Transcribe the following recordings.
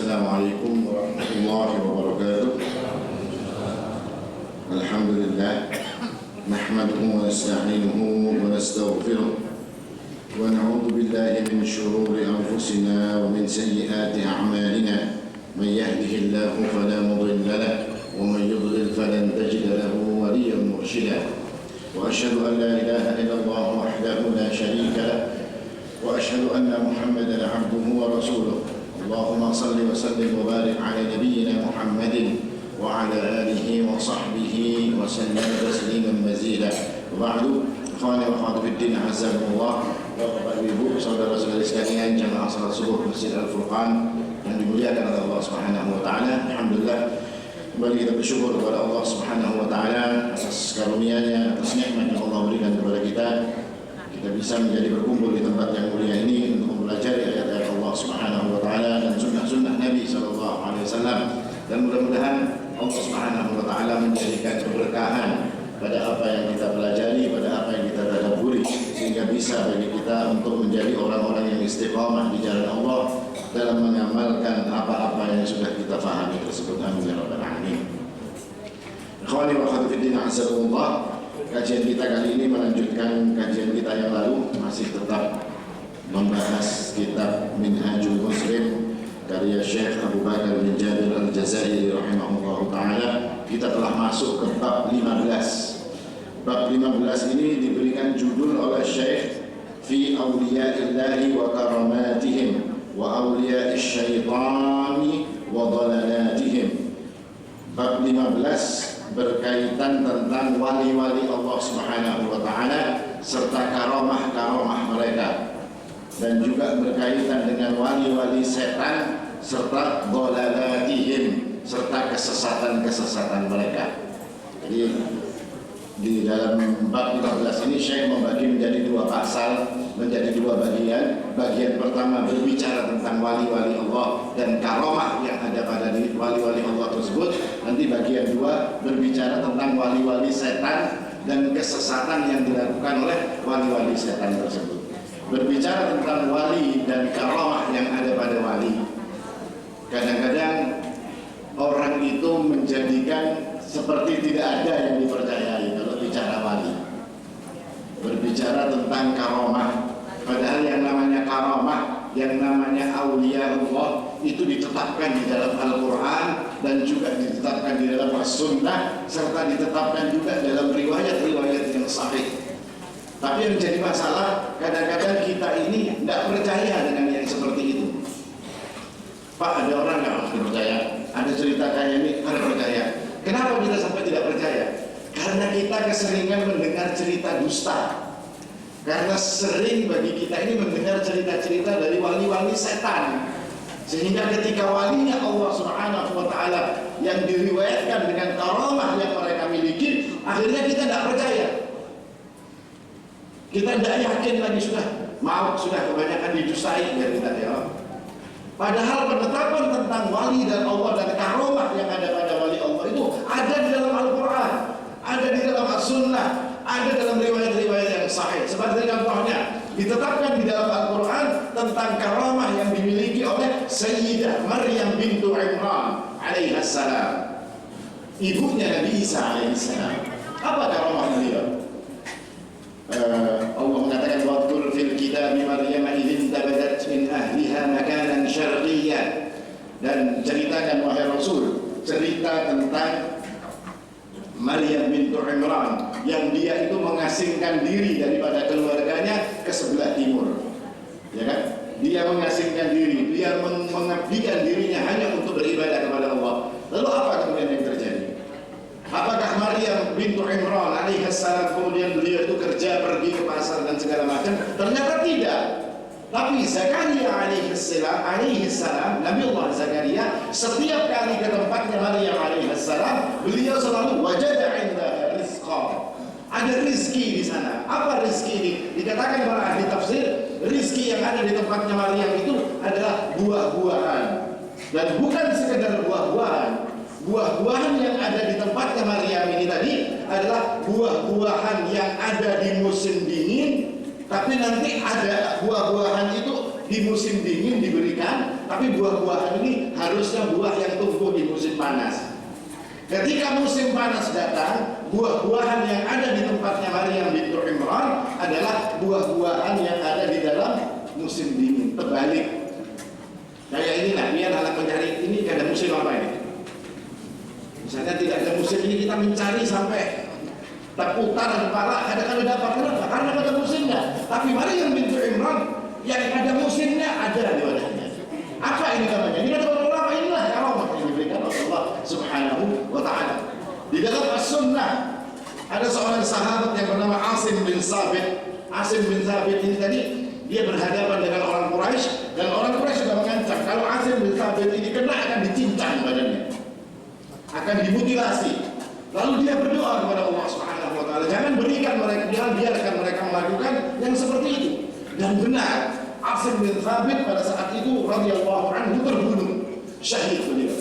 Assalamualaikum warahmatullahi wabarakatuh. Alhamdulillah, nahmaduhu wa nasta'inuhu wa nastaghfiruh wa na'udzu billahi min shururi anfusina wa min sayyiati a'malina. Man yahdihillahu fala mudilla lahu wa man yudlil falan tajida lahu waliyyan murshida. Wa asyhadu an la ilaha illallah wahdahu la syarika lahu wa asyhadu anna Muhammadan 'abduhu wa rasuluh. Allahumma salli wa sallim wa barik ala nabiyyina Muhammadin wa ala alihi wa sahbihi wa sallam tasliman mazida. Wa ba'du, ikhwani wa akhwati fid din, azakumullah. Bapak Ibu, saudara-saudari sekalian, jamaah salat subuh Masjid Al-Furqan yang dimuliakan oleh Allah Subhanahu wa taala. Alhamdulillah, kembali kita bersyukur kepada Allah Subhanahu wa taala atas karunia-Nya, atas nikmat yang Allah berikan kepada kita. Kita bisa menjadi berkumpul di tempat yang mulia ini untuk mempelajari ayat-ayat Allah Subhanahu wa taala dan sunnah-sunnah Nabi sallallahu alaihi wasallam, dan mudah-mudahan Allah Subhanahu wa taala menjadikan keberkahan pada apa yang kita pelajari, pada apa yang kita tadabburi, sehingga bisa bagi kita untuk menjadi orang-orang yang istiqamah di jalan Allah dalam mengamalkan apa-apa yang sudah kita fahami tersebut. Amin ya rabbal alamin. Ikhwani wa akhwati fid din, azakumullah. Kajian kita kali ini melanjutkan kajian kita yang lalu, masih tetap membahas kitab Minhajul Muslim karya Syekh Abu Bakar bin Jabir Al-Jazairi rahimahullah ta'ala. Kita telah masuk ke bab 15. Bab 15 ini diberikan judul oleh Syekh Fi awliya'illahi wa karamatihim wa awliya'ish syaitani wa dhalalatihim. Bab 15 berkaitan tentang wali-wali Allah Subhanahu wa taala serta karamah-karamah mereka, dan juga berkaitan dengan wali-wali setan serta dhalalatihim, serta kesesatan-kesesatan mereka. Jadi di dalam bab 15 ini Syekh membagi menjadi dua pasal, menjadi dua bagian. Bagian pertama berbicara tentang wali-wali Allah dan karamah yang ada pada diri wali-wali Allah tersebut. Nanti bagian dua berbicara tentang wali-wali setan dan kesesatan yang dilakukan oleh wali-wali setan tersebut. Berbicara tentang wali dan karamah yang ada pada wali, kadang-kadang orang itu menjadikan seperti tidak ada yang dipercayai kalau bicara wali. Berbicara tentang karamah, padahal yang namanya karamah, yang namanya aulia Allah itu ditetapkan di dalam Al-Quran dan juga ditetapkan di dalam As-Sunnah, serta ditetapkan juga dalam riwayat-riwayat yang sahih. Tapi yang menjadi masalah, kadang-kadang kita ini tidak percaya dengan yang seperti itu. Pak, ada orang yang harus percaya, ada cerita kayak ini harus percaya. Kenapa kita sampai tidak percaya? Karena kita keseringan mendengar cerita dusta. Karena sering bagi kita ini mendengar cerita-cerita dari wali-wali setan, sehingga ketika walinya Allah Subhanahu wa taala yang diriwayatkan dengan karamah yang mereka miliki, akhirnya kita tidak percaya. Kita tidak yakin lagi, sudah kebanyakan didustai biar kita jawab. Padahal penetapan tentang wali dan Allah dan karamah yang ada pada wali Allah itu ada di dalam Al-Quran, ada di dalam As-Sunnah, ada dalam riwayat-riwayat yang sahih. Seperti contohnya ditetapkan di dalam Al-Quran tentang karamah yang dimiliki oleh Sayyidah Maryam bintu Imran alaihissalam, ibunya Nabi Isa alaihissalam. Apa karamah beliau? Allah mengatakan wadhkur fil kitab Maryam idzin tabadat min ahliha makanan syarqiyyan, dan ceritakan wahai Rasul cerita tentang Maryam bintu Imran yang dia itu mengasingkan diri daripada keluarganya ke sebelah timur, ya kan? Dia mengasingkan diri, dia mengabdikan dirinya hanya untuk beribadah kepada Allah. Lalu apa kemudian yang terjadi? Apakah Maryam bintu Imran alaihissalam kemudian beliau itu kerja, pergi ke pasar dan segala macam? Ternyata tidak. Tapi Zakaria alaihissalam, Nabi Allah Zakaria, setiap kali ke tempatnya Maryam alaihissalam, beliau selalu wajada indaha rizqa. Ada rizki di sana. Apa rizki ini? Dikatakan para ahli tafsir, rizki yang ada di tempatnya Maryam itu adalah buah-buahan, dan bukan sekedar buah-buahan. Buah-buahan yang ada di tempatnya Maryam ini tadi adalah buah-buahan yang ada di musim dingin, tapi nanti ada buah-buahan itu di musim dingin diberikan, tapi buah-buahan ini harus harusnya buah yang tumbuh di musim panas. Ketika musim panas datang, buah-buahan yang ada di tempatnya Maryam bintu Imran adalah buah-buahan yang ada di dalam musim dingin. Terbalik. Kayak inilah, biar anak mencari ini ada musim apa ini? Misalnya tidak ada musim ini, kita mencari sampai terputar kepala, kadang-kadang dapat. Kenapa? Karena ada musimnya. Tapi Maryam bintu Imran yang ada musimnya ada di wadahnya. Apa ini namanya? Ini kata ulama, inilah karamah yang diberikan oleh Allah Subhanahu wa Ta'ala. Di dalam As-Sunnah ada seorang sahabat yang bernama Asim bin Sabit. Asim bin Sabit ini tadi dia berhadapan dengan orang Quraisy dan orang Quraisy sudah mengancam kalau Asim bin Sabit ini kena akan dicincang badannya, akan dimutilasi. Lalu dia berdoa kepada Allah Subhanahu wa Ta'ala, jangan berikan mereka, jangan biarkan mereka melakukan yang seperti itu. Dan benar, Asim bin Thabit pada saat itu radhiyallahu anhu terbunuh, syahid beliau.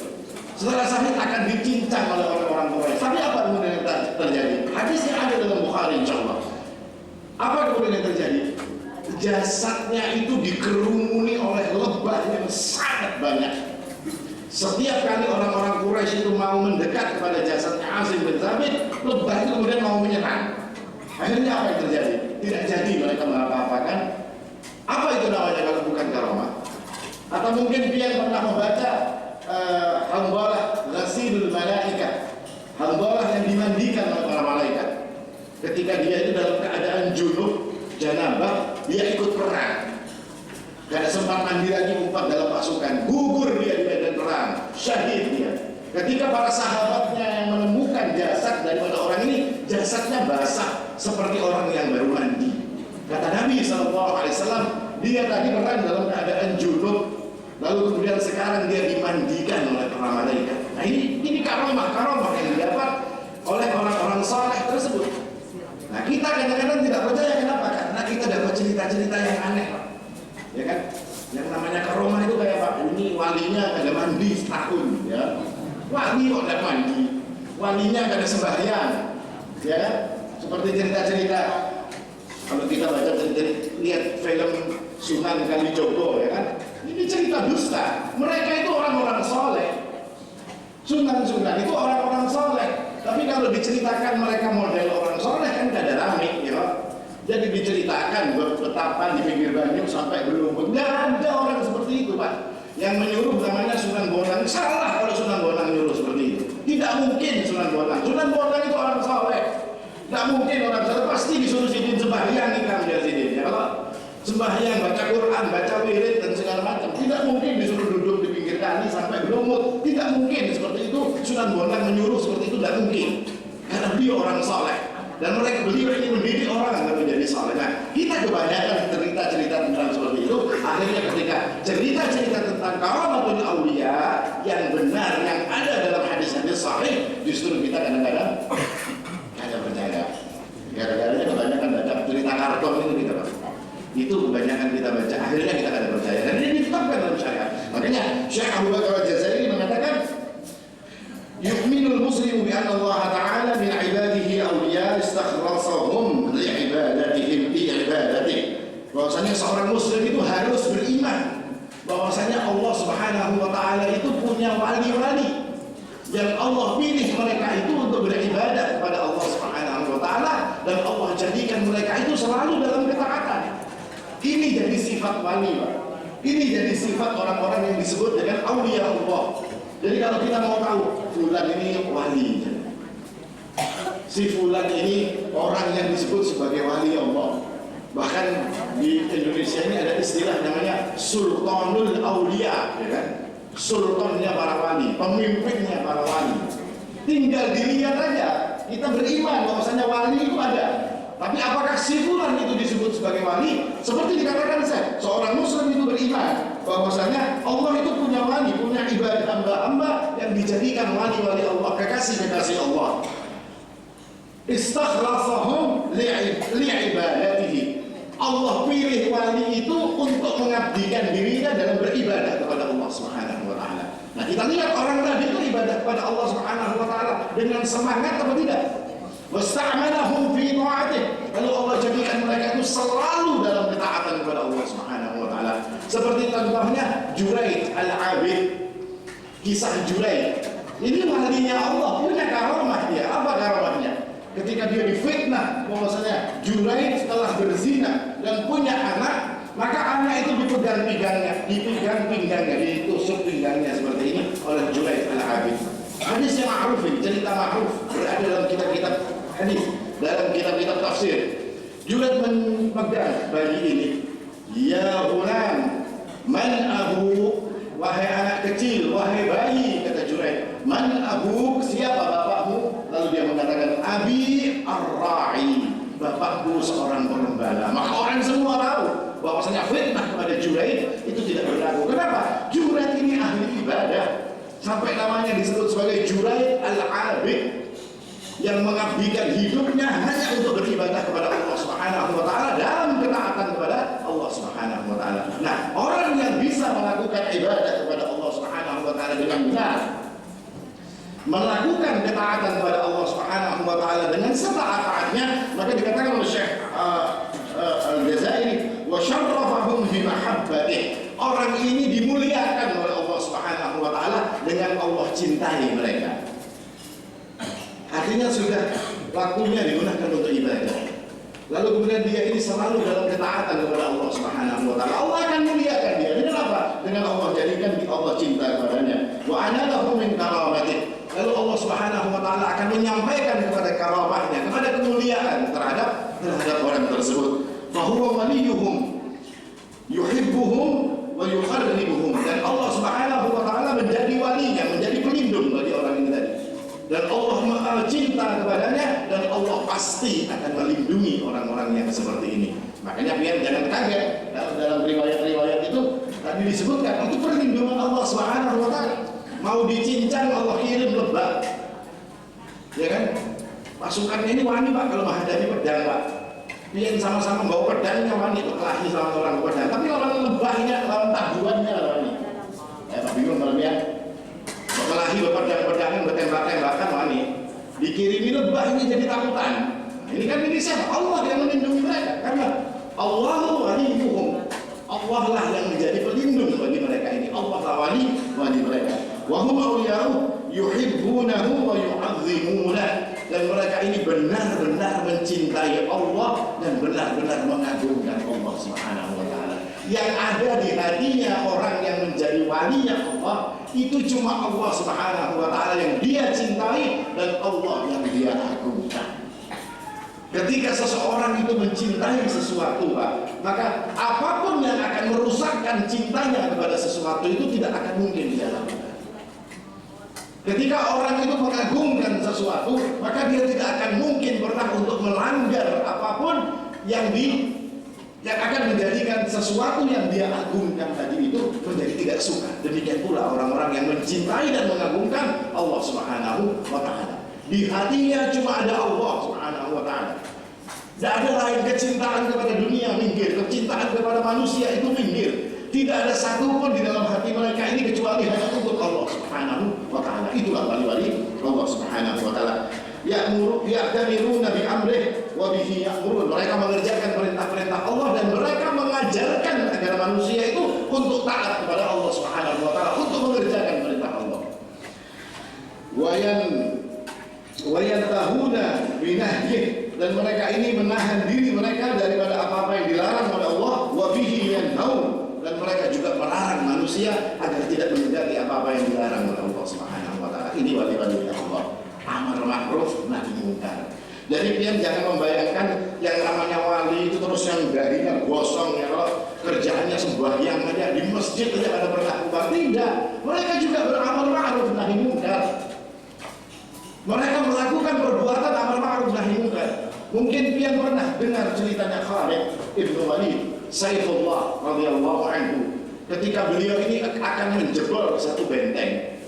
Setelah syahid akan dicincang oleh orang-orang Quraisy. Tapi apa kemudian yang terjadi? Hadisnya ada dalam Bukhari insyaallah. Apa kemudian yang terjadi? Jasadnya itu dikerumuni oleh lebah yang sangat banyak. Setiap kali orang-orang Quraisy itu mau mendekat kepada jasadnya Asim bin Thabit, lebah itu kemudian mau menyerang. Akhirnya apa yang terjadi? Tidak jadi mereka mengapa-apakan. Apa itu namanya kalau bukan karamah? Atau mungkin dia pernah membaca Hanbalah Ghasilul Malaika, Hanbalah yang dimandikan oleh para malaikat. Ketika dia itu dalam keadaan junub, janabah, dia ikut perang. Gak sempat mandi lagi, umpat dalam pasukan, gugur dia di medan perang, syahid dia. Ketika para sahabatnya yang menemukan jasad daripada orang ini, jasadnya basah seperti orang yang baru mandi. Kata Nabi SAW, dia tadi perang dalam keadaan junub, lalu kemudian sekarang dia dimandikan oleh para malaikat. Nah ini karamah yang didapat oleh orang-orang saleh tersebut. Nah kita kadang-kadang tidak percaya, kenapa? Karena kita dapat cerita-cerita yang aneh, Pak. Ya kan? Yang namanya karamah itu kayak Pak, ini walinya ada mandi setahun, ya. Wali kok ada mandi, walinya ada sembahyang, ya kan? Seperti cerita-cerita. Kalau kita baca lihat film Sunan Kalijogo, ya kan? Ini cerita dusta. Mereka itu orang-orang soleh. Sunan-sunan itu orang-orang soleh. Tapi kalau diceritakan mereka model orang soleh kan gak ada rame, ya. Jadi diceritakan betapa di pinggir banyu sampai berlumpur. Nggak ada orang seperti itu, Pak. Yang menyuruh namanya Sunan Bonang. Salah kalau Sunan Bonang nyuruh seperti itu. Tidak mungkin Sunan Bonang. Sunan Bonang itu orang soleh. Tidak mungkin orang soleh. Pasti disuruh sidin sembahyang nih kamu ya sidin. Ya Allah. Sembahyang, baca Quran, baca wirid dan segala macam. Tidak mungkin disuruh duduk di pinggir kali sampai berlumut. Tidak mungkin seperti itu. Sunan Bonang menyuruh seperti itu. Tidak mungkin. Karena beliau orang soleh. Dan mereka beliau ini mendidik orang agar menjadi saleh. Nah, kita kebanyakan cerita-cerita tentang seperti itu. Akhirnya ketika cerita-cerita tentang karamatul auliya yang benar, yang ada dalam hadis-hadis sahih, justru kita kadang-kadang tidak percaya. Gara-garanya kebanyakan baca cerita karton itu kita baca. Itu kebanyakan kita baca. Akhirnya kita tidak percaya. Dan ini ditetapkan dalam syariat. Makanya Syekh Abu Bakar Al-Jazairi mengatakan, yu'minul muslimu bi anna Allah Ta'ala min ibadihi awliya istakhrasahum li ibadatihim li ibadatih. Bahwasanya seorang muslim itu harus beriman bahwasanya Allah Subhanahu wa Ta'ala itu punya wali-wali yang Allah pilih mereka itu untuk beribadah kepada Allah Subhanahu wa Ta'ala, dan Allah jadikan mereka itu selalu dalam ketaatan. Ini jadi sifat wali, Pak. Ini jadi sifat orang-orang yang disebut dengan auliya Allah. Jadi kalau kita mau tahu fulan ini wali, si fulan ini orang yang disebut sebagai wali Allah. Bahkan di Indonesia ini ada istilah namanya Sultanul Aulia, ya kan? Sultannya para wali, pemimpinnya para wali. Tinggal dilihat aja, kita beriman bahwasanya wali itu ada. Tapi apakah si fulan itu disebut sebagai wali? Seperti dikatakan saya, seorang muslim itu beriman bahwasanya Allah itu punya wali, punya ibadah hamba-hamba yang dijadikan wali-wali Allah, kekasih-kekasih Allah. Istakhrasahum li'ibadatihi. Allah pilih wali itu untuk mengabdikan dirinya dalam beribadah kepada Allah Subhanahu wa Ta'ala. Nah, kita lihat orang tadi itu ibadah kepada Allah Subhanahu wa Ta'ala dengan semangat atau tidak? Wasta'malahum fi ta'atih. Lalu Allah jadikan mereka itu selalu dalam ketaatan kepada Allah Subhanahu wa Ta'ala. Seperti contohnya Juraid Al-Abid. Kisah Juraid. Ini walinya Allah, punya karomah dia. Apa karomahnya? Ketika dia difitnah bahwasanya Juraid telah berzina dan punya anak, maka anak itu dipegang pinggangnya, ditusuk pinggangnya seperti ini oleh Juraid al-Abid. Hadis yang ma'ruf ini, cerita ma'ruf berada dalam kitab-kitab hadis, dalam kitab-kitab tafsir. Juraid memegang bayi ini. Ya hulan, man abu, wahai anak kecil, wahai bayi, kata Juraid. Man abu, siapa bapakmu? Lalu dia mengatakan, Abi ar-ra'i, bapakku seorang pengembala. Maka orang semua tahu bahwasanya fitnah kepada Juraid itu tidak berlaku. Kenapa? Juraid ini ahli ibadah, sampai namanya disebut sebagai Juraid al-Abid, yang mengabdikan hidupnya hanya untuk beribadah kepada Allah Subhanahu wa taala dalam ketaatan kepada Allah Subhanahu wa taala. Nah, orang yang bisa melakukan ibadah kepada Allah Subhanahu wa taala dengan benar, melakukan ketaatan kepada Allah Subhanahu wa taala dengan setaat-taatnya, maka dikatakan oleh Syekh Al-Jazairi, wa syarrafahum bi mahabbatih. Orang ini dimuliakan oleh Allah Subhanahu wa taala dengan Allah cintai mereka. Artinya sudah waktunya digunakan untuk ibadah. Lalu kemudian dia ini selalu dalam ketaatan kepada Allah Subhanahu wa taala. Allah akan muliakan dia. Dengan apa? Dengan Allah jadikan Allah cinta kepadanya. Wa ana lahu min karamatih. Lalu Allah Subhanahu wa taala akan menyampaikan kepada karamahnya, kepada kemuliaan terhadap orang tersebut. Fa huwa waliyuhum yuhibbuhum wa yuqarribuhum. Dan Allah Subhanahu wa taala menjadi walinya, menjadi pelindung bagi orang ini tadi. Dan Allah cinta kepadanya, dan Allah pasti akan melindungi orang-orang yang seperti ini. Makanya biar jangan kaget dalam riwayat-riwayat itu tadi disebutkan itu perlindungan Allah Subhanahu wa taala. Mau dicincang Allah kirim lebah, ya kan? Pasukannya ini wani Pak kalau menghadapi pedang Pak. Dia sama-sama bawa pedangnya wani, berkelahi sama orang pedang. Tapi lawan lebahnya, lawan tabuannya wani. Pak bingung kalau dia berkelahi berpedang-pedangan, bertembak-tembakan wani. Dikirimi lebah ini jadi takutan. Ini kan ini siapa? Allah yang melindungi mereka. Karena Allahu waliyuhum. Allah lah yang menjadi pelindung bagi mereka ini. Allah lah wali mereka. Wa hum awliya'uhu yuhibbunahu wa yu'azzimunah. Dan mereka ini benar-benar mencintai Allah dan benar-benar mengagungkan Allah Subhanahu wa taala. Yang ada di hatinya orang yang menjadi walinya Allah itu cuma Allah Subhanahu wa taala yang dia cintai dan Allah yang dia agungkan. Ketika seseorang itu mencintai sesuatu, Pak, maka apapun yang akan merusakkan cintanya kepada sesuatu itu tidak akan mungkin dia lakukan. Ketika orang itu mengagungkan sesuatu, maka dia tidak akan mungkin pernah untuk melanggar apapun yang akan menjadikan sesuatu yang dia agungkan tadi itu menjadi tidak suka. Demikian pula orang-orang yang mencintai dan mengagungkan Allah Subhanahu wa taala. Di hatinya cuma ada Allah Subhanahu wa taala. Tidak ada lain. Kecintaan kepada dunia minggir, kecintaan kepada manusia itu minggir. Tidak ada satupun di dalam hati mereka ini kecuali hanya untuk Allah Subhanahu wa taala. Itulah wali-wali Allah Subhanahu wa taala. Ya'tamiruna bi amrih wa bihi ya'murun. Mereka mengerjakan perintah-perintah Allah dan mereka mengajarkan agar manusia itu untuk taat kepada Allah Subhanahu wa taala, untuk mengerjakan perintah Allah. Wayantahuna binahyih, dan mereka ini menahan diri mereka daripada apa-apa yang dilarang oleh Allah. Wa bihi yanhaun, dan mereka juga melarang manusia agar tidak mendekati apa-apa yang dilarang oleh Allah Subhanahu wa taala. Ini wali-wali Allah. Amar ma'ruf nahi munkar. Jadi kalian jangan membayangkan yang namanya wali itu terus yang dahinya gosong, ya kalau kerjaannya sembahyang aja di masjid aja ada perlakuan. Tidak, mereka juga beramal ma'ruf nahi munkar. Mereka melakukan perbuatan amar ma'ruf nahi munkar. Mungkin kalian pernah dengar ceritanya Khalid ibn Walid Saifullah radhiyallahu anhu, ketika beliau ini akan menjebol satu benteng.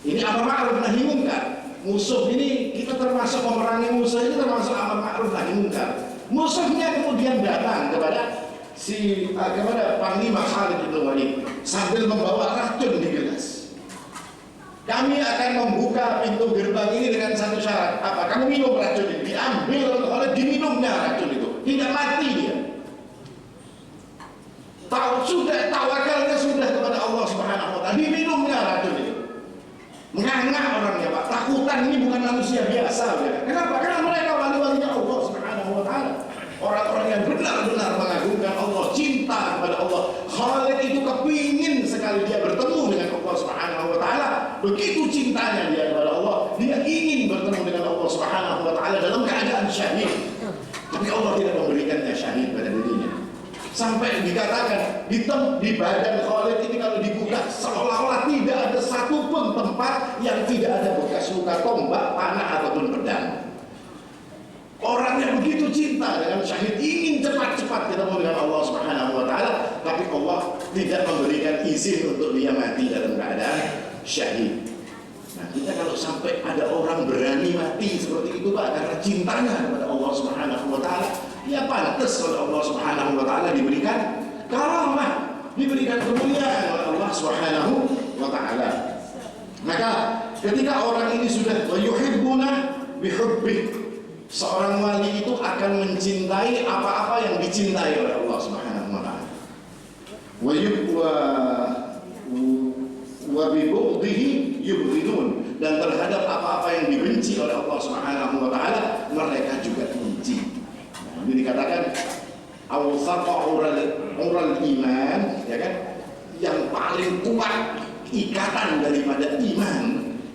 Ini amar ma'ruf nahi munkar. Musuh ini, kita termasuk memerangi musuh ini termasuk amar ma'ruf nahi munkar. Musuhnya kemudian datang kepada kepada Panglima Khalid bin Walid sambil membawa racun di gelas. Kami akan membuka pintu gerbang ini dengan satu syarat. Apa? Kamu minum racun ini. Diambil oleh diminumnya racun itu. Tidak mati dia. Tawakalnya sudah kepada Allah Subhanahu wa taala. Diminumnya racun itu. Orang ini bukan manusia biasa, ya. Kenapa? Karena mereka wali-walinya Allah Subhanahu wa Ta'ala. Orang-orang yang benar-benar mengagungkan Allah, cinta kepada Allah. Khalid itu kepingin sekali dia bertemu dengan Allah Subhanahu wa Ta'ala. Begitu cintanya dia kepada Allah, dia ingin bertemu dengan Allah Subhanahu wa Ta'ala dalam keadaan syahid. Tapi Allah tidak memberikannya syahid pada dirinya. Sampai dikatakan di badan Khalid ini kalau dibuka seolah-olah tidak ada satupun tempat yang tidak ada bekas luka tombak, panah ataupun pedang. Orang yang begitu cinta dengan syahid ingin cepat-cepat ketemu dengan Allah Subhanahu wa Ta'ala, tapi Allah tidak memberikan izin untuk dia mati dalam keadaan syahid. Nah, kita kalau sampai ada orang berani mati seperti itu Pak karena cintanya kepada Allah Subhanahu wa Ta'ala, ya pantas oleh Allah Subhanahu wa Ta'ala diberikan karamah, diberikan kemuliaan oleh Allah Subhanahu wa Ta'ala. Maka ketika orang ini sudah yuhibbuna bihubbih, seorang wali itu akan mencintai apa-apa yang dicintai oleh Allah Subhanahu wa Ta'ala. Wa bi bughdihi yubghidun, dan terhadap apa-apa yang dibenci oleh Allah Subhanahu wa Ta'ala mereka juga benci. Nah, ini dikatakan awsaqa ural iman, ya kan? Yang paling kuat ikatan daripada iman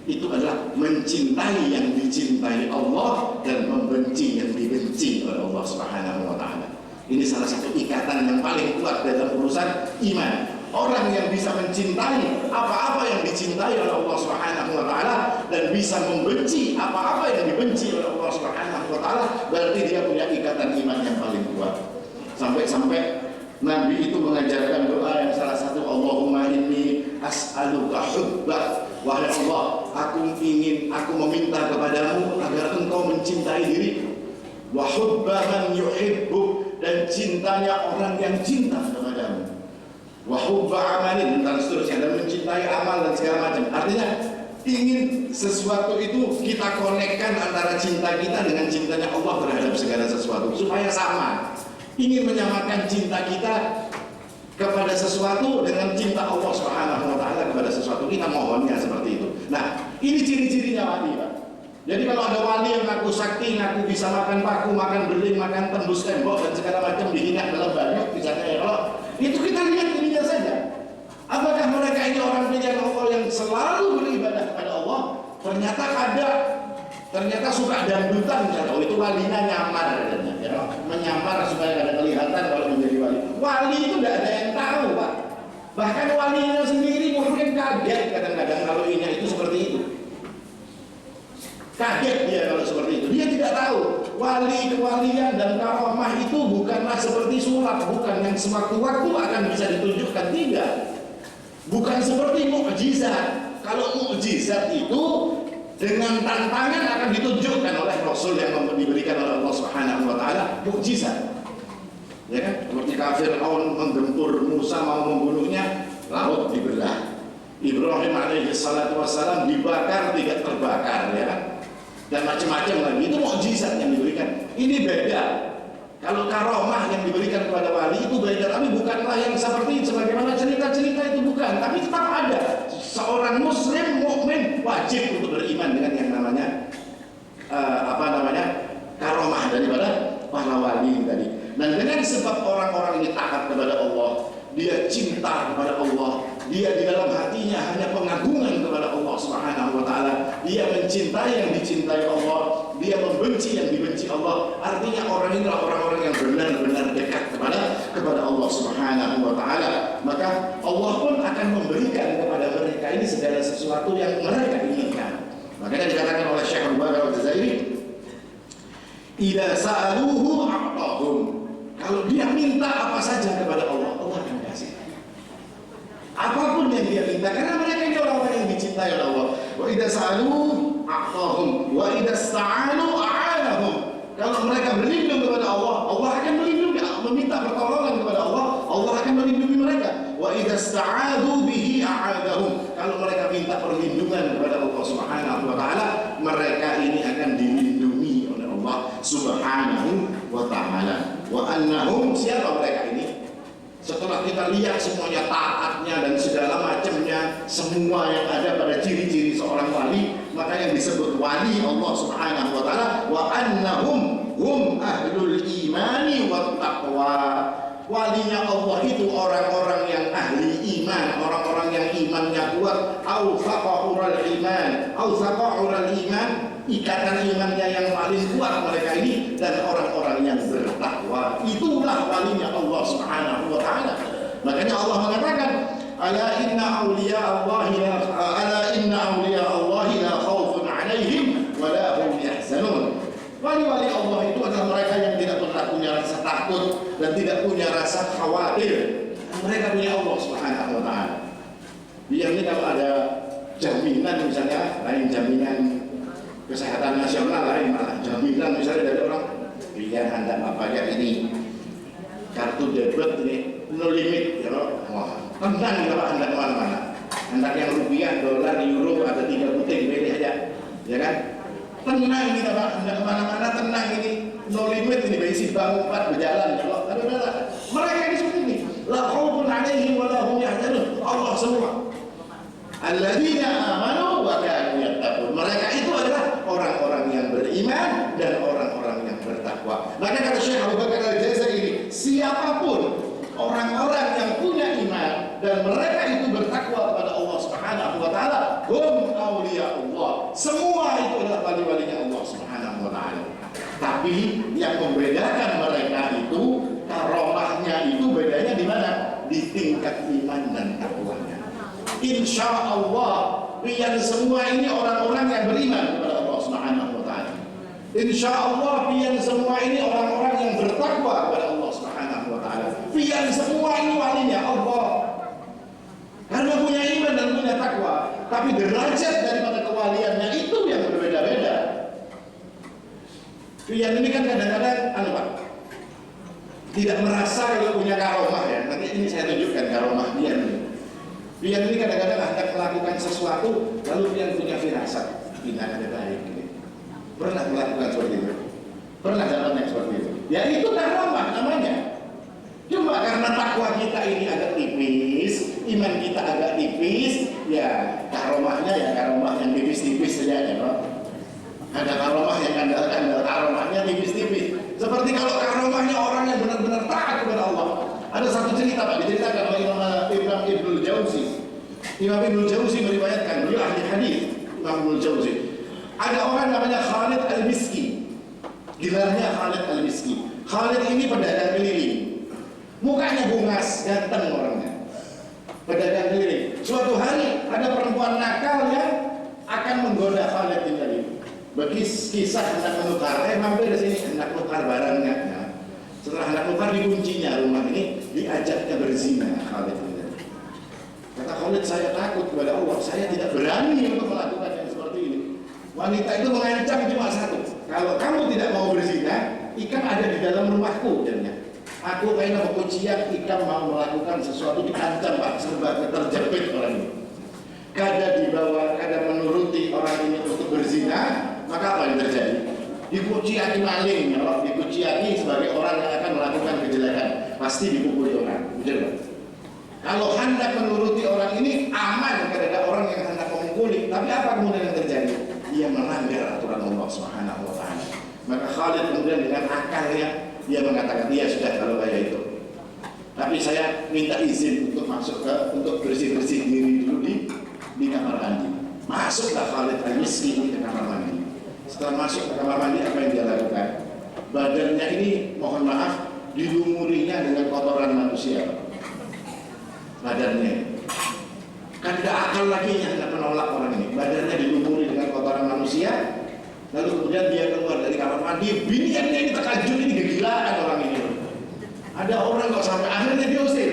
itu adalah mencintai yang dicintai Allah dan membenci yang dibenci oleh Allah Subhanahu wa Ta'ala. Ini salah satu ikatan yang paling kuat dalam urusan iman. Orang yang bisa mencintai apa-apa yang dicintai oleh Allah Subhanahu wa Ta'ala dan bisa membenci apa-apa yang dibenci oleh Allah Subhanahu wa Ta'ala, berarti dia punya ikatan iman yang paling kuat. Sampai-sampai Nabi itu mengajarkan doa yang salah satu, Allahumma inni as'aluka hubbak. Wahai Allah, aku meminta kepadamu agar engkau mencintai diriku. Wa hubba man yuhibbuk, dan cintanya orang yang cinta kepadamu. Wa hubba amalin, dan seterusnya, dan mencintai amal dan segala macam. Artinya ingin sesuatu itu kita konekkan antara cinta kita dengan cintanya Allah terhadap segala sesuatu supaya sama. Ingin menyamakan cinta kita kepada sesuatu dengan cinta Allah Subhanahu wa Ta'ala kepada sesuatu, kita mohonnya seperti itu. Nah, ini ciri-cirinya wali, Pak. Jadi kalau ada wali yang ngaku sakti, ngaku bisa makan paku, makan beling, makan tembus tembok dan segala macam dihina dalam banyak, misalnya ya, kalau itu kita lihat ininya saja. Apakah mereka ini orang pilihan Allah yang selalu beribadah kepada Allah? Ternyata suka dangdutan, misalnya, oh itu walinya nyamar, ya, menyamar supaya ada kelihatan kalau menjadi wali. Wali itu tidak ada yang tahu, Pak. Bahkan walinya sendiri mungkin kaget kadang-kadang kalau ini itu seperti itu. Kaget dia kalau seperti itu. Dia tidak tahu wali, kewalian dan karamah itu bukanlah seperti sulap, bukan yang sewaktu-waktu akan bisa ditunjukkan, tidak. Bukan seperti mukjizat. Kalau mukjizat itu dengan tantangan akan ditunjukkan oleh Rasul yang diberikan oleh Allah Subhanahu wa Ta'ala, mukjizat. Ya kan? Seperti Fir'aun menggempur Musa mau membunuhnya, laut dibelah. Ibrahim alaihi salatu wassalam dibakar tidak terbakar, ya kan? Dan macam-macam lagi. Itu mukjizat yang diberikan. Ini beda. Kalau karomah yang diberikan kepada wali itu beda, tapi bukanlah yang seperti sebagaimana cerita-cerita itu, bukan. Tapi tetap ada. Seorang muslim mukmin wajib untuk beriman dengan yang namanya karomah daripada para wali tadi. Dan dengan sebab orang-orang ini taat kepada Allah, dia cinta kepada Allah, dia di dalam hatinya hanya pengagungan kepada Allah Subhanahu wa Ta'ala, dia mencintai yang dicintai Allah, dia membenci yang dibenci Allah. Artinya orang ini adalah orang-orang yang benar-benar dekat kepada Allah Subhanahu wa Ta'ala. Maka Allah pun akan memberikan kepada mereka ini segala sesuatu yang mereka inginkan. Makanya dikatakan oleh Syekh Abu Bakar Al-Jazairi, idza sa'aluhu a'tahum. Kalau dia minta apa saja kepada Allah, Allah akan kasih. Apapun yang dia minta, karena mereka ini orang-orang yang dicintai oleh Allah. Wa idza sa'aluhu a'tahum wa idza sta'anu a'anahum. Kalau mereka berlindung kepada Allah, Allah akan melindungi. Meminta pertolongan kepada Allah, Allah akan melindungi mereka. Wa idza sta'adu bihi a'adahum. Kalau mereka minta perlindungan kepada Allah Subhanahu wa Ta'ala, mereka ini akan dilindungi oleh Allah Subhanahu wa Ta'ala. Wa annahum, siapa mereka ini? Setelah kita lihat semuanya taatnya dan segala macamnya, semua yang ada pada ciri-ciri seorang wali, maka yang yang disebut wali Allah Subhanahu wa taala, wa annahum hum ahlul imani wat taqwa. Walinya Allah itu orang-orang yang ahli iman, orang-orang yang imannya kuat. Awsaqahurul iman, ikatan imannya yang paling kuat mereka ini, dan orang-orang yang bertakwa. Itulah walinya Allah Subhanahu wa taala. Makanya Allah mengatakan, ala inna awliya Allah la khaufun alaihim wa la hum yahzanun. Wali-wali Allah itu adalah mereka yang tidak pernah punya rasa takut dan tidak punya rasa khawatir. Mereka punya Allah Subhanahu wa taala. Biar ini kalau ada jaminan misalnya, lain jaminan kesehatan nasional, lain malah jaminan misalnya dari orang, biar Anda pakai ini kartu debit ini no limit ya loh. Wah, tenang kalau Anda kemana-mana. Anda yang rupiah, dolar, euro ada 3 puting pilih aja, ya kan? Tenang kita Pak, Anda kemana-mana tenang ini, no limit ini, besi bangun 4 berjalan ya loh. Ada mereka ini seperti ini, la khaufun alaihim wa la hum yahzanun. Allah semua. Alladzina amanu wa kanu yattaqun. Mereka itu adalah orang-orang yang beriman dan orang-orang yang bertakwa. Maka kata Syekh Abu Bakar Al-Jazairi, siapapun orang-orang yang punya iman dan mereka itu bertakwa kepada Allah Subhanahu wa taala, hum auliya Allah. Semua itu adalah wali-walinya Allah Subhanahu wa taala. Tapi yang membedakan mereka itu, karomahnya itu bedanya di mana? Di tingkat iman dan takwanya. Insya Allah, pian semua ini orang-orang yang beriman kepada Allah Subhanahu wa taala. Insya Allah, pian semua ini orang-orang yang bertakwa kepada Allah Subhanahu wa taala. Pian semua ini walinya Allah. Karena punya iman dan punya takwa, tapi derajat daripada kewaliannya itu yang berbeda-beda. Pian ini kan kadang-kadang Pak, tidak merasa kalau punya karomah ya. Nanti ini saya tunjukkan karomah pian ini. Pian ini kadang-kadang hendak melakukan sesuatu, lalu pian punya firasat, tidak ada baik ini. Pernah melakukan seperti itu? Pernah dapat seperti itu? Ya itu karomah namanya. Cuma karena takwa kita ini agak tipis, iman kita agak tipis, ya karomahnya ya karomah yang tipis-tipis saja ya. Ada karomah yang andal-andal, karomahnya tipis-tipis. Seperti kalau karomahnya orang yang benar-benar taat kepada Allah. Ada satu cerita Pak, diceritakan oleh Imam Ibnul Jauzi. Imam Ibnul Jauzi meriwayatkan, beliau ahli hadis. Imam Ibnul Jauzi. Ada orang namanya Khalid Al-Miski. Gelarnya Khalid Al-Miski. Khalid ini pedagang keliling. Mukanya bungas, ganteng orangnya. Pedagang keliling. Suatu hari ada perempuan nakal yang akan menggoda Khalid ini. Kisah hendak menukar, mampir di sini hendak menukar barangnya. Nah, setelah hendak menukar dikuncinya rumah ini, diajaknya berzina Khalid ini. Kata Khalid, saya takut kepada Allah, saya tidak berani untuk melakukan yang seperti ini. Wanita itu mengancam cuma satu, kalau kamu tidak mau berzina, ikan ada di dalam rumahku. Jadinya, aku kayaknya mau kuciak, ikan mau melakukan sesuatu diancam Pak, serba terjepit orang ini. Kada dibawa, kada menuruti orang ini untuk berzina. Maka apa yang terjadi? Dikuciaki maling, ya, dikuciaki sebagai orang yang akan melakukan kejelekan, pasti dipukuli orang. Betul? Kalau hendak menuruti orang ini aman karena orang yang hendak memukuli, tapi apa kemudian yang terjadi? Dia melanggar aturan Allah Subhanahu wa taala. Maka Khalid kemudian dengan akalnya dia mengatakan, dia sudah kalau kayak itu. Tapi saya minta izin untuk masuk untuk bersih-bersih diri dulu di kamar mandi. Masuklah Khalid Al-Miski ke kamar mandi. Setelah masuk ke kamar mandi, apa yang dia lakukan? Badannya ini, mohon maaf, dilumurinya dengan kotoran manusia. Badannya kan tidak akal lagi yang hendak menolak orang ini. Badannya dilumuri dengan kotoran manusia. Lalu kemudian dia keluar dari kamar mandi. Biniannya ini terkejut, ini kegilaan orang ini. Ada orang kok sampai akhirnya diusir.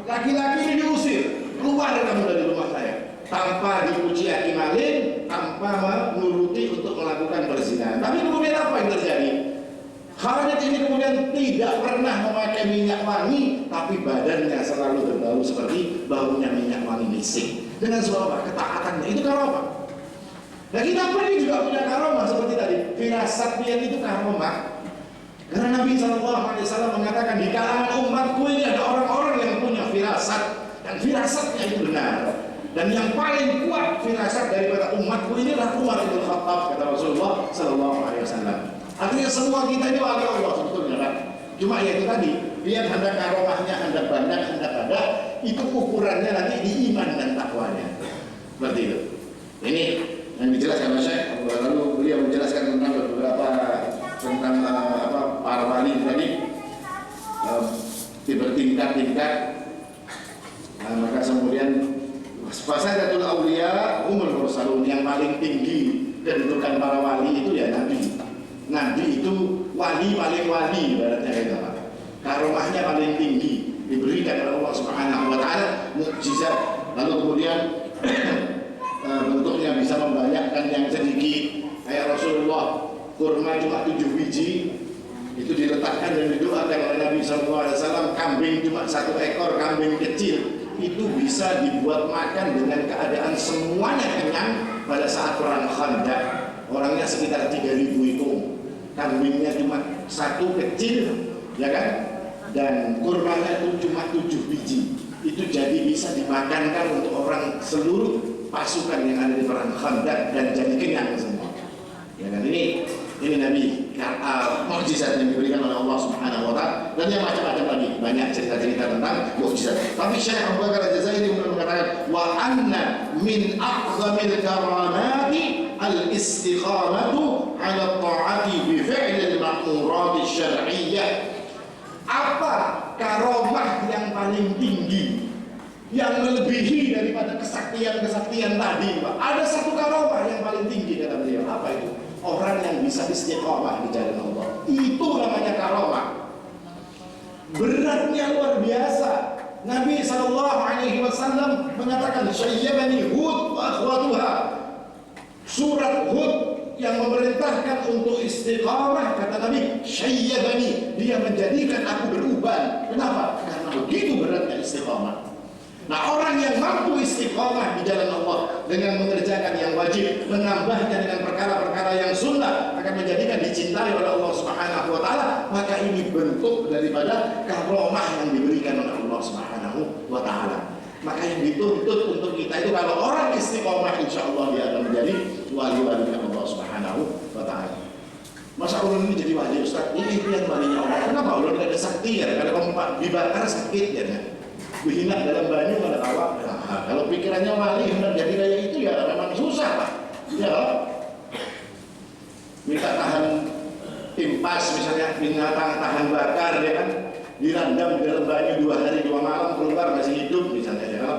Laki-laki ini diusir, keluar kamu dari rumah saya, tanpa dipuji maling, tanpa menuruti untuk melakukan perzinahan. Tapi kemudian apa yang terjadi? Khalid ini kemudian tidak pernah memakai minyak wangi, tapi badannya selalu berbau seperti baunya minyak wangi misik. Dengan sebab ketaatannya itu karomah. Nah kita pun ini juga punya karomah seperti tadi. Firasat pian itu karomah. Karena Nabi SAW mengatakan di kalangan umatku ini ada orang-orang yang punya firasat, dan firasatnya itu benar. Dan yang paling kuat firasat daripada umatku ini adalah Umar Khattab, kata Rasulullah Sallallahu Alaihi Wasallam. Artinya semua kita ini wali Allah sebetulnya kan. Cuma ya itu tadi, lihat hendak karomahnya, hendak banyak, hendak ada, itu ukurannya nanti di iman dan takwanya. Seperti itu. Ini yang dijelaskan oleh Syekh. Lalu beliau menjelaskan tentang beberapa tentang para wali tadi bertingkat-tingkat. Maka kemudian fasadatul auliya humul mursalun, yang paling tinggi kedudukan para wali itu ya nabi. Nabi itu wali paling wali, ibaratnya kayak apa? Karomahnya paling tinggi diberikan oleh Allah Subhanahu wa taala, mukjizat. Lalu kemudian bentuknya bisa membayangkan yang sedikit, kayak Rasulullah kurma cuma 7 biji itu diletakkan dan didoakan oleh Nabi SAW. Kambing cuma 1 ekor, kambing kecil itu bisa dibuat makan dengan keadaan semuanya kenyang pada saat perang Khandaq. Orangnya sekitar 3.000 itu, kambingnya cuma 1 kecil, ya kan? Dan kurmanya itu cuma 7 biji. Itu jadi bisa dimakankan untuk orang seluruh pasukan yang ada di perang Khandaq dan jadi kenyang semua. Ya kan, ini Nabi mukjizat yang diberikan oleh Allah Subhanahu wa taala, dan yang macam-macam lagi, banyak cerita-cerita tentang mukjizat. Tapi Syekh Abu Bakar Al-Jazairi mengatakan wa anna min a'zamil karamati al-istiqamatu 'ala ta'ati bi fi'l al-ma'murat asy-syar'iyyah. Apa karomah yang paling tinggi, yang melebihi daripada kesaktian-kesaktian tadi, Pak? Ada satu karomah yang paling tinggi, kata beliau. Apa itu? Orang yang bisa istiqamah di jalan Allah. Itu namanya karomah. Beratnya luar biasa. Nabi SAW mengatakan syayyabani Hud wa akhwatuha. Surat Hud yang memerintahkan untuk istiqamah, kata Nabi, syayyabani, dia menjadikan aku beruban. Kenapa? Karena begitu beratnya istiqamah. Nah, orang yang mampu istiqamah di jalan Allah dengan mengerjakan yang wajib, menambahnya dengan perkara-perkara yang sunnah, akan menjadikan dicintai oleh Allah Subhanahu wa taala. Maka ini bentuk daripada karomah yang diberikan oleh Allah Subhanahu wa taala. Maka yang dituntut untuk kita itu, kalau orang istiqamah, insya Allah dia akan menjadi wali-wali Allah Subhanahu wa taala. Masa ulun ini jadi wali, Ustaz? Ini yang walinya Allah. Kenapa ulun tidak ada sakti ya? Kalau dibakar sakit ya. Berhinap dalam banyu ada awak. Nah, kalau pikirannya wali hendak jadi kayak itu ya memang susah, Pak. Ya, minta tahan timpas misalnya, minta tahan bakar, ya kan, direndam di dalam banyu 2 hari 2 malam, keluar masih hidup misalnya, ya.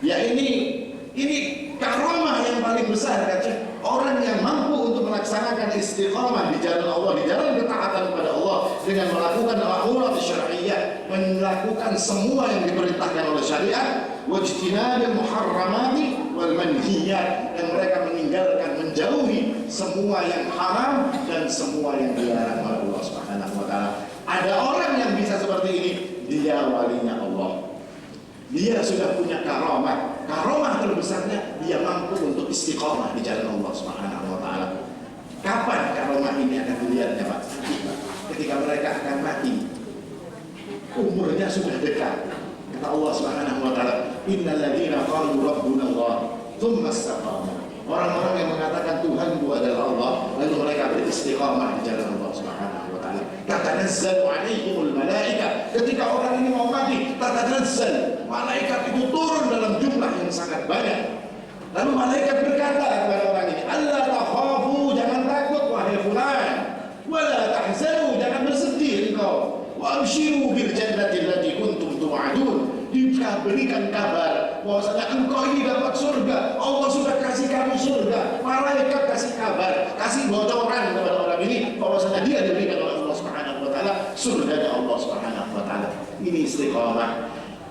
Ya ini karomah yang paling besar, kan? Orang yang mampu untuk melaksanakan istiqamah di jalan Allah, di jalan ketaatan kepada Allah, dengan melakukan al-ma'murat syar'iyyah, melakukan semua yang diperintahkan oleh syariat, wajtinabil muharramati wal manhiyat, dan mereka meninggalkan, menjauhi semua yang haram dan semua yang dilarang oleh Allah Subhanahu wa taala. Ada orang yang bisa seperti ini, dia walinya Allah. Dia sudah punya karomah. Karomah terbesarnya dia mampu untuk istiqamah di jalan Allah Subhanahu wa taala. Kapan karomah ini akan dilihatnya, Pak? Ketika mereka akan mati, umurnya sudah dekat. Kata Allah Subhanahu wa taala, "Innal ladzina qalu rabbuna Allah, tsumma istaqamu." Orang-orang yang mengatakan Tuhanku adalah Allah, lalu mereka beristiqamah di jalan Allah Subhanahu wa taala. Tatanazzalu 'alaihimul malaika. Ketika orang ini mau mati, tatanazzal, malaikat itu turun dalam jumlah yang sangat banyak. Lalu malaikat berkata kepada orang ini, "Alla takhafu, jangan takut wahai fulan. Wala tahzanu, jangan bersedih engkau. Wa abshiru bil jannati allati kuntum tu'adun." Diberikan kabar bahwasanya engkau ini dapat surga. Allah sudah kasih kamu surga. Malaikat kasih kabar, kasih bocoran kepada orang ini bahwasanya dia diberikan oleh Allah Subhanahu wa taala surganya Allah Subhanahu wa taala. Ini istiqamah.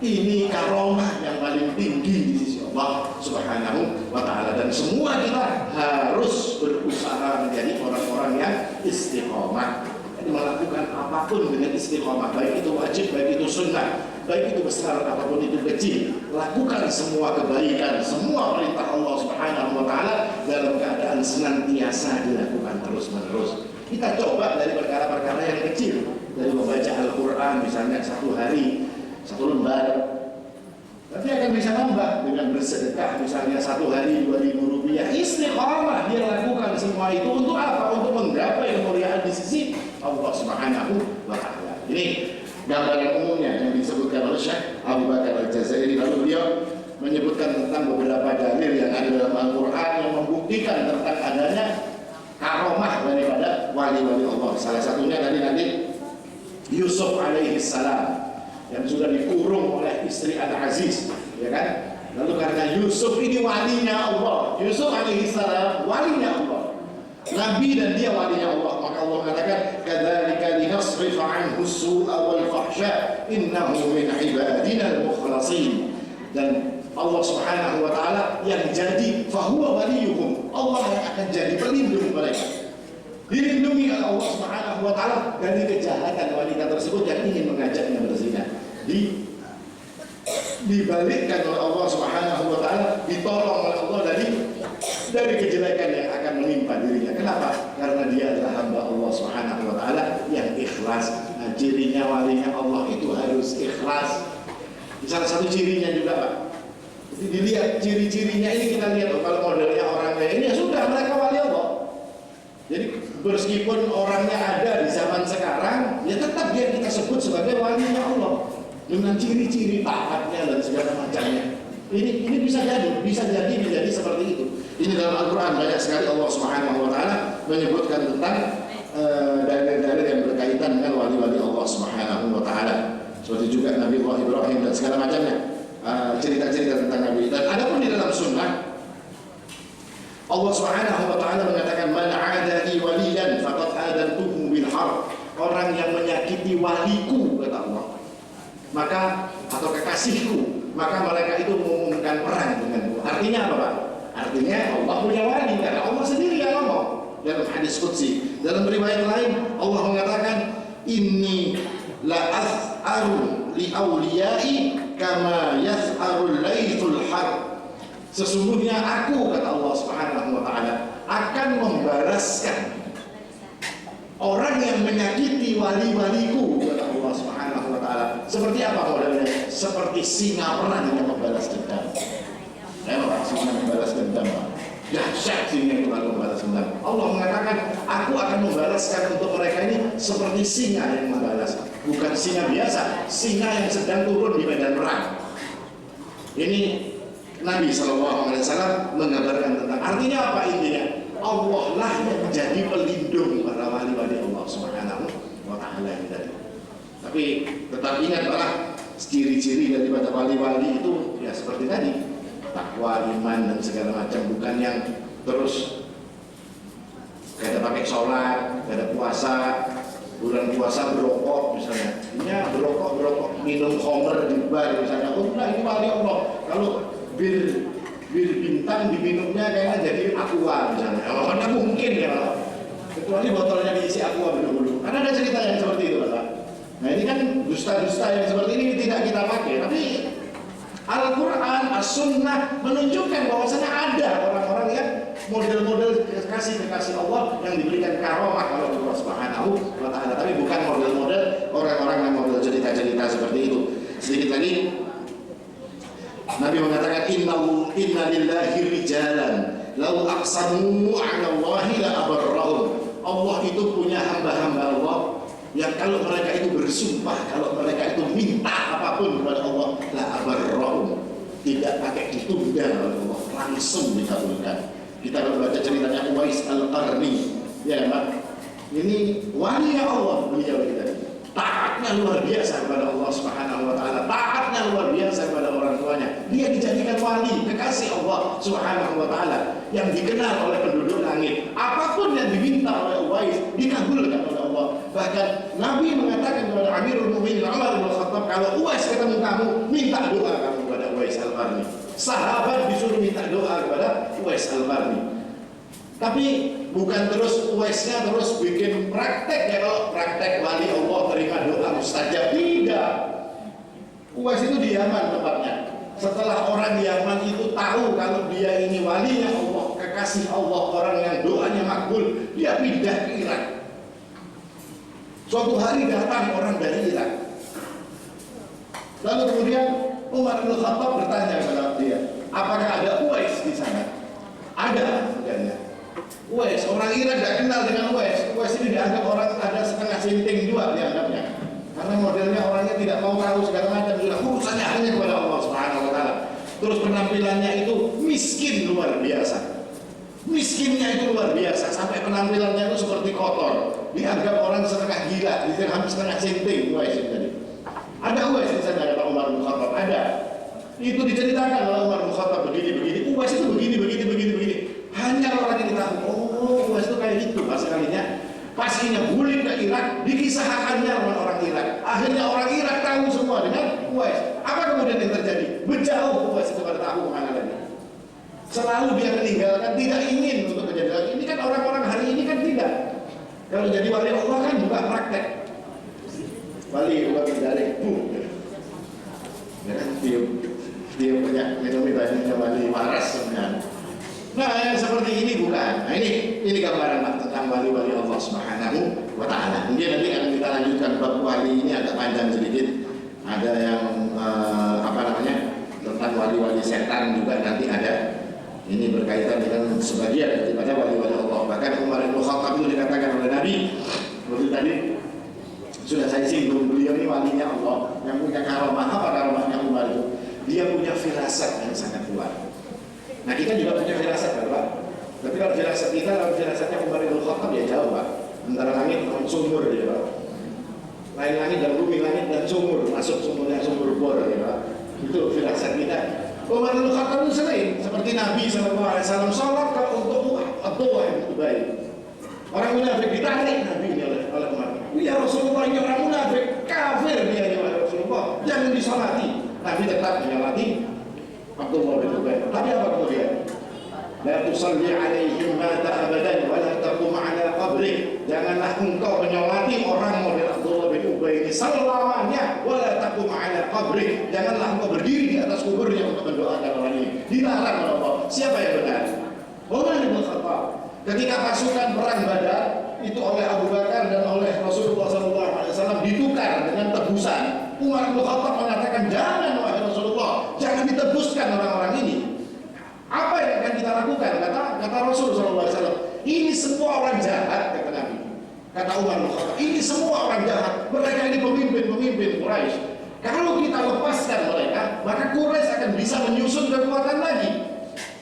Ini karomah yang paling tinggi di sisi Allah Subhanahu wa taala, dan semua kita harus berusaha menjadi orang-orang yang istiqamah. Melakukan apapun dengan istiqamah, baik itu wajib, baik itu sunnah, baik itu besar apapun itu kecil, lakukan semua kebaikan, semua perintah Allah Subhanahu wa taala dalam keadaan senantiasa dilakukan terus-menerus. Kita coba dari perkara-perkara yang kecil, dari membaca Al-Quran misalnya 1 hari 1 lembar, tapi akan bisa nambah dengan bersedekah misalnya 1 hari 2.000 rupiah. Istiqamah dia lakukan semua itu untuk apa? Untuk menggapai kemuliaan di sisi Allah Subhanahu wa Ta'ala. Ini gambaran umumnya yang disebutkan oleh Syekh Abu Bakar Al-Jazairi. Lalu beliau menyebutkan tentang beberapa dalil yang ada dalam Al-Quran yang membuktikan tentang adanya karomah daripada wali-wali Allah. Salah satunya tadi nanti Yusuf alaihi salam yang sudah dikurung oleh istri Al-Aziz, ya kan? Lalu karena Yusuf ini walinya Allah, Yusuf alaihi salam walinya Allah, Nabi dan dia walinya Allah, maka Allah mengatakan kadzalika linasrifa anhu as-su'a wal fahsya innahu min ibadina al-mukhlasin. Dan Allah Subhanahu wa Ta'ala yang jadi fahuwa waliyuhum, Allah yang akan jadi pelindung mereka, dilindungi oleh Allah Subhanahu wa Ta'ala dari kejahatan wanita tersebut yang ingin mengajaknya berzina. Dibalikkan oleh Allah Subhanahu wa Ta'ala, ditolong oleh Allah dari kejelekan yang akan menimpa dirinya. Kenapa? Karena dia adalah hamba Allah Subhanahu wa Ta'ala yang ikhlas. Nah, cirinya walinya Allah itu harus ikhlas. Salah satu cirinya juga, Pak. Jadi dilihat ciri-cirinya ini, kita lihat kalau modelnya orang kayak ini ya sudah, mereka wali Allah. Jadi meskipun orangnya ada di zaman sekarang, ya tetap dia kita sebut sebagai walinya Allah dengan ciri-ciri taatnya dan segala macamnya. Ini bisa jadi menjadi seperti itu. Ini dalam Al-Quran banyak sekali Allah Subhanahu wa Ta'ala menyebutkan tentang dalil-dalil yang berkaitan dengan wali-wali Allah Subhanahu wa Ta'ala. Seperti juga Nabi Allah Ibrahim dan segala macamnya, cerita-cerita tentang Nabi. Dan ada pun di dalam sunnah Allah Subhanahu wa Ta'ala mengatakan man 'adani waliyan faqad adantuhu bil harb. Orang yang menyakiti waliku, kata Allah, maka atau kekasihku, maka mereka itu mengumumkan perang denganku. Artinya apa, Pak? Artinya Allah punya wali, karena Allah sendiri yang ngomong dalam hadis qudsi. Dalam riwayat lain Allah mengatakan inni la as'aru li awliyai kama yas'arul laithul har. Sesungguhnya aku, kata Allah Subhanahu wa Ta'ala, akan membalaskan orang yang menyakiti wali-waliku, kata Allah Subhanahu wa Ta'ala. Seperti apa modelnya? Seperti singa perang yang membalas dendam. Memang singa membalas dendam, Pak. Dahsyat singa itu kalau membalas dendam. Allah mengatakan, aku akan membalaskan untuk mereka ini seperti singa yang membalas. Bukan singa biasa, singa yang sedang turun di medan perang. Ini Nabi SAW menggambarkan tentang, artinya apa intinya? Allah lah yang menjadi pelindung para wali-wali Allah Subhanahu wa Ta'ala ini tadi. Tapi tetap ingat bahwa ciri-ciri daripada wali-wali itu ya seperti tadi, takwa, iman dan segala macam, bukan yang terus kada pakai sholat, kada puasa, bulan puasa berokok misalnya. Ini berokok, minum khamr di bar misalnya. Oh, nah ini wali Allah. Kalau bir bintang diminumnya kayaknya jadi aqua misalnya. Oh, mana mungkin ya, Pak. Kecuali botolnya diisi aqua dulu. Karena ada cerita yang seperti itu, Pak. Nah, ini kan dusta-dusta yang seperti ini tidak kita pakai. Tapi Al-Quran, As-Sunnah menunjukkan bahwasanya ada orang-orang yang model-model kekasih-kekasih Allah yang diberikan karomah oleh Allah Subhanahu wa Ta'ala. Tapi bukan model-model orang-orang yang model cerita-cerita seperti itu. Sedikit lagi, Nabi mengatakan inna lillahi rijalan law aqsamu 'ala Allahi la abarrahum. Allah itu punya hamba-hamba Allah yang kalau mereka itu bersumpah, kalau mereka itu minta apapun kepada Allah, la abarrahum, tidak pakai ditunda oleh Allah, langsung dikabulkan. Kita baca ceritanya Uwais Al-Qarni, ya Pak. Ini wali Allah beliau kita. Taatnya luar biasa kepada Allah Subhanahu wa Ta'ala, taatnya luar biasa kepada orang tuanya. Dia dijadikan wali, kekasih Allah Subhanahu wa Ta'ala, yang dikenal oleh penduduk langit. Apapun yang diminta oleh Uwais dikabulkan oleh Allah. Bahkan Nabi mengatakan kepada Amirul Mukminin Umar bin Khattab, kalau Uwais ketemu kamu, minta doa kamu kepada Uwais Al-Qarni. Sahabat disuruh minta doa kepada Uwais Al-Qarni. Tapi bukan terus Uwaisnya terus bikin praktek ya, kalau praktek wali Allah terima doa mustajab, tidak. Uwais itu di Yaman tempatnya. Setelah orang Yaman itu tahu kalau dia ini walinya Allah, kekasih Allah, orang yang doanya makbul, dia pindah ke Irak. Suatu hari datang orang dari Irak. Lalu kemudian Umar bin Khattab bertanya kepada dia, apakah ada Uwais di sana? Ada, katanya. Uwais, orang Irak tidak kenal dengan Uwais. Uwais ini dianggap orang ada setengah sinting juga dianggapnya. Karena modelnya orangnya tidak mau tahu segala macam, sudah urusannya hanya kepada Allah Subhanahu wa taala. Terus penampilannya itu miskin luar biasa. Miskinnya itu luar biasa, sampai penampilannya itu seperti kotor. Dianggap orang setengah gila, hampir setengah sinting Uwais itu tadi. Ada Uwais di sana kata Umar bin Khattab, ada. Itu diceritakan oleh Umar bin Khattab begini. Uwais itu begini. Hanya orang yang tahu, oh Uwais itu kayak gitu. Pas kalinya, pastinya guling ke Irak, dikisahkannya oleh orang Irak. Akhirnya orang Irak tahu semua dengan Uwais. Apa kemudian yang terjadi? Menjauh Uwais itu pada tahu kemana lagi. Selalu dia meninggalkan, tidak ingin untuk menjadi lagi. Ini kan orang-orang hari ini kan tidak. Kalau jadi wali Allah kan juga praktek. Wali Allah dari ya kan dia punya minum ibadahnya wali waras sebenarnya. Nah yang seperti ini bukan. Nah ini gambaran tentang wali-wali Allah Subhanahu wa taala. Mungkin nanti akan kita lanjutkan bab wali ini agak panjang sedikit. Ada yang tentang wali-wali setan juga nanti ada. Ini berkaitan dengan sebagian daripada wali-wali Allah. Bahkan Umar bin Khattab itu dikatakan oleh Nabi, seperti tadi sudah saya singgung, beliau ini walinya Allah yang punya karomah. Apa karomahnya Umar itu? Dia punya firasat yang sangat kuat. Nah kita juga punya firasat kan Pak? Tapi kalau firasat kita, kalau firasatnya Umar bin Khattab ya jauh Pak. Antara langit dan sumur ya Pak. Lain langit dan bumi, langit dan sumur, masuk sumurnya sumur bor ya Pak. Itu firasat kita. Umar bin Khattab itu sering seperti Nabi SAW sholat untuk doa yang baik. Orang munafik ditarik Nabi oleh Umar. Ya Rasulullah, ini orang munafik, kafir dia ya Rasulullah, jangan disolati. Nabi tetap menyolati Abdullah bin Ubay. Tapi apa kemudian? La tusalli alaihim mata abadan wa la taqum ala qabri. Janganlah engkau menyolati orang model Abdullah bin Ubay ini selamanya, wa la taqum ala qabri. Janganlah engkau berdiri di atas kuburnya untuk mendoakan orang ini. Dilarang oleh Allah. Siapa yang benar? Umar bin Khattab. Ketika pasukan perang Badar itu oleh Abu Bakar dan oleh Rasulullah SAW ditukar dengan tebusan. Umar bin Khattab mengatakan, jangan wahai Rasulullah, jangan ditebuskan orang-orang ini. Apa yang akan kita lakukan? Kata Rasulullah SAW, ini semua orang jahat, kata Nabi. Kata Umar bin Khattab, ini semua orang jahat. Mereka ini pemimpin Quraisy. Kalau kita lepaskan mereka, maka Quraisy akan bisa menyusun kekuatan lagi.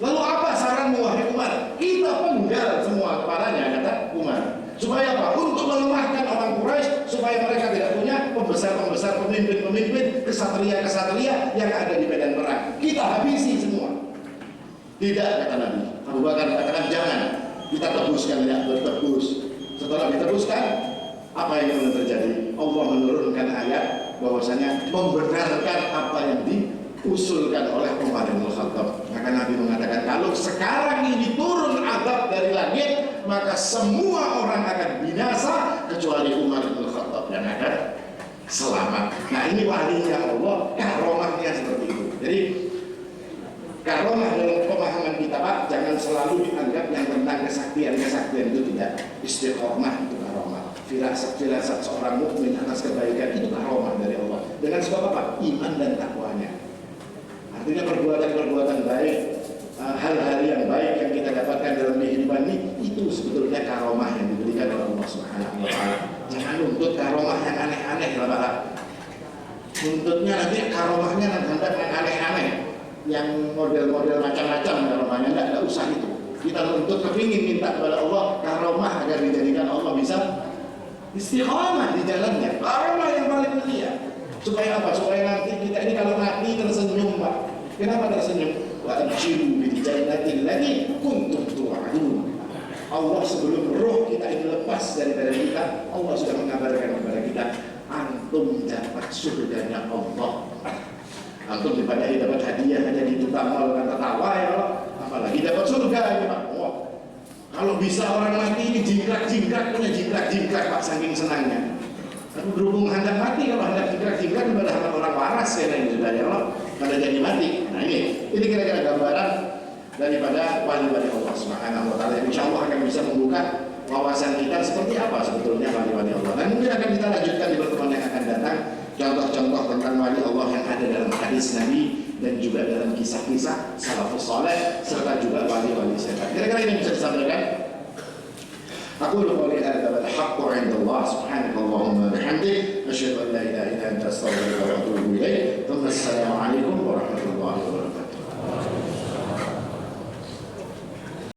Lalu apa saranmu wahai Umar? Kita penggal semua kepalanya, kata Umar. Supaya apa? Untuk melemahkan orang Quraisy, supaya mereka tidak punya pembesar-pembesar, pemimpin-pemimpin, kesatria-kesatria yang ada di medan perang. Kita habisi semua. Tidak, kata Nabi. Abu Bakar katakan jangan. Kita tebuskan, ya, bertebus. Setelah ditebuskan, apa yang akan terjadi? Allah menurunkan ayat bahwasanya membenarkan apa yang diusulkan oleh Umar bin Khattab. Maka Nabi mengatakan, kalau sekarang ini turun azab dari langit, maka semua orang akan binasa kecuali Umar bin Khattab yang akan selamat. Nah ini walinya Allah, karomahnya seperti itu. Jadi karomah dalam pemahaman kita Pak, jangan selalu dianggap yang tentang kesaktian itu tidak. Istiqomah itu karomah. Firasat seorang mukmin atas kebaikan itu karomah dari Allah. Dengan sebab apa? Iman dan takwanya. Artinya perbuatan-perbuatan baik, hal-hal yang baik yang kita dapatkan dalam kehidupan ini, itu sebetulnya karomah yang diberikan oleh Allah Subhanahu wa taala. Jangan nuntut karomah yang aneh-aneh ya Pak. Nuntutnya nanti karomahnya yang aneh-aneh, yang model-model macam-macam karomahnya, enggak usah itu. Kita nuntut kepingin minta kepada Allah karomah agar dijadikan Allah bisa istiqomah di jalannya. Karomah yang paling mulia. Supaya apa? Supaya nanti kita ini kalau mati tersenyum Pak. Kenapa tersenyum? Wa abshiru bil jannati allati kuntum tu'adun. Allah sebelum roh kita ini lepas daripada kita, Allah sudah mengabarkan kepada kita, antum dapat surganya Allah. Antum daripada dapat hadiah hanya ditambah dengan tertawa ya Allah, apalagi dapat surga ya Pak. Oh, kalau bisa orang mati ini jingkrak Pak, saking senangnya. Tapi berhubung hendak mati, kalau hendak jingkrak kepada orang waras ya ini sudah ya Allah, pada jadi mati. Nah ini kira-kira gambaran daripada wali-wali Allah Subhanahu wa taala. Insyaallah akan bisa membuka wawasan kita seperti apa sebetulnya wali-wali Allah. Dan mungkin akan kita lanjutkan di pertemuan yang akan datang, contoh-contoh tentang wali Allah yang ada dalam hadis Nabi dan juga dalam kisah-kisah salafus saleh serta juga wali-wali setan. Kira-kira ini bisa disampaikan. أقول قولي هذا والحق عند الله سبحانك اللهم وبحمدك أشهد أن لا إله إلا أنت أستغفرك وأتوب إليك ثم السلام عليكم